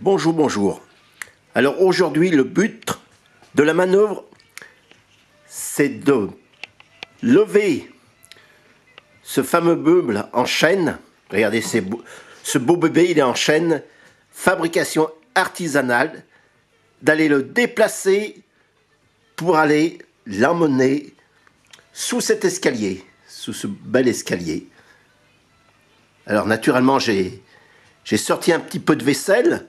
Bonjour, bonjour. Alors aujourd'hui, le but de la manœuvre, c'est de lever ce fameux meuble en chaîne. Regardez, ce beau bébé, il est en chaîne. Fabrication artisanale. D'aller le déplacer pour aller l'emmener sous cet escalier, sous ce bel escalier. Alors naturellement, j'ai sorti un petit peu de vaisselle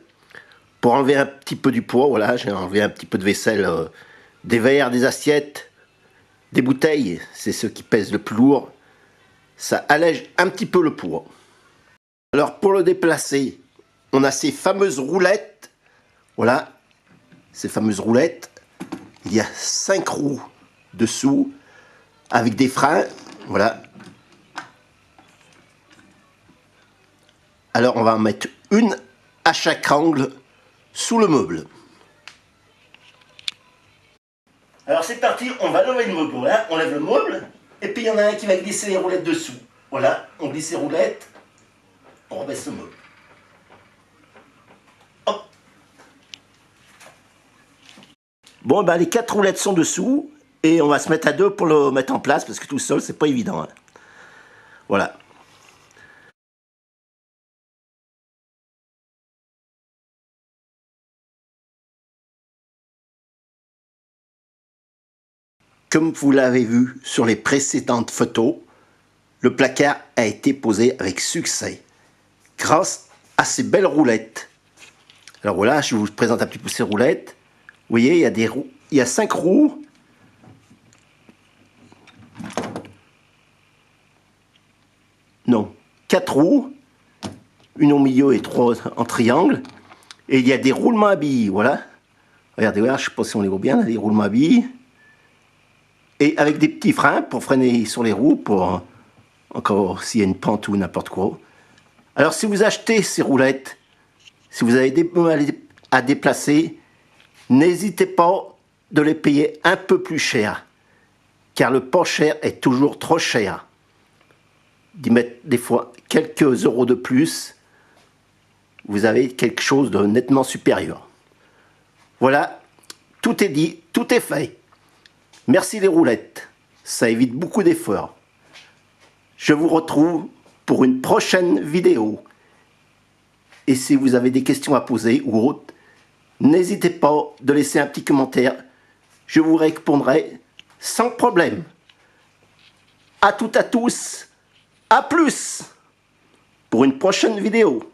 pour enlever un petit peu du poids. Voilà, j'ai enlevé un petit peu de vaisselle, des verres, des assiettes, des bouteilles. C'est ce qui pèse le plus lourd. Ça allège un petit peu le poids. Alors pour le déplacer, on a ces fameuses roulettes. Voilà, ces fameuses roulettes. Il y a 5 roues dessous avec des freins. Voilà. Alors on va en mettre une à chaque angle sous le meuble. Alors c'est parti, on va lever le meuble. Voilà, on lève le meuble. Et puis il y en a un qui va glisser les roulettes dessous. Voilà, on glisse les roulettes. On rebaisse le meuble. Hop. Bon, ben les 4 roulettes sont dessous. Et on va se mettre à 2 pour le mettre en place. Parce que tout seul, c'est pas évident. Hein. Voilà. Comme vous l'avez vu sur les précédentes photos, le placard a été posé avec succès grâce à ces belles roulettes. Alors voilà, je vous présente un petit peu ces roulettes. Vous voyez, il y a des roues, il y a 5 roues. Non, 4 roues, une au milieu et 3 en triangle. Et il y a des roulements à billes, voilà. Regardez, voilà, je ne sais pas si on les voit bien, là, des roulements à billes. Et avec des petits freins pour freiner sur les roues, pour encore s'il y a une pente ou n'importe quoi. Alors si vous achetez ces roulettes, si vous avez des meubles à déplacer, n'hésitez pas de les payer un peu plus cher, car le pas cher est toujours trop cher. D'y mettre des fois quelques euros de plus, vous avez quelque chose de nettement supérieur. Voilà, tout est dit, tout est fait. Merci les roulettes, ça évite beaucoup d'efforts. Je vous retrouve pour une prochaine vidéo. Et si vous avez des questions à poser ou autres, n'hésitez pas de laisser un petit commentaire. Je vous répondrai sans problème. À toutes à tous, à plus pour une prochaine vidéo.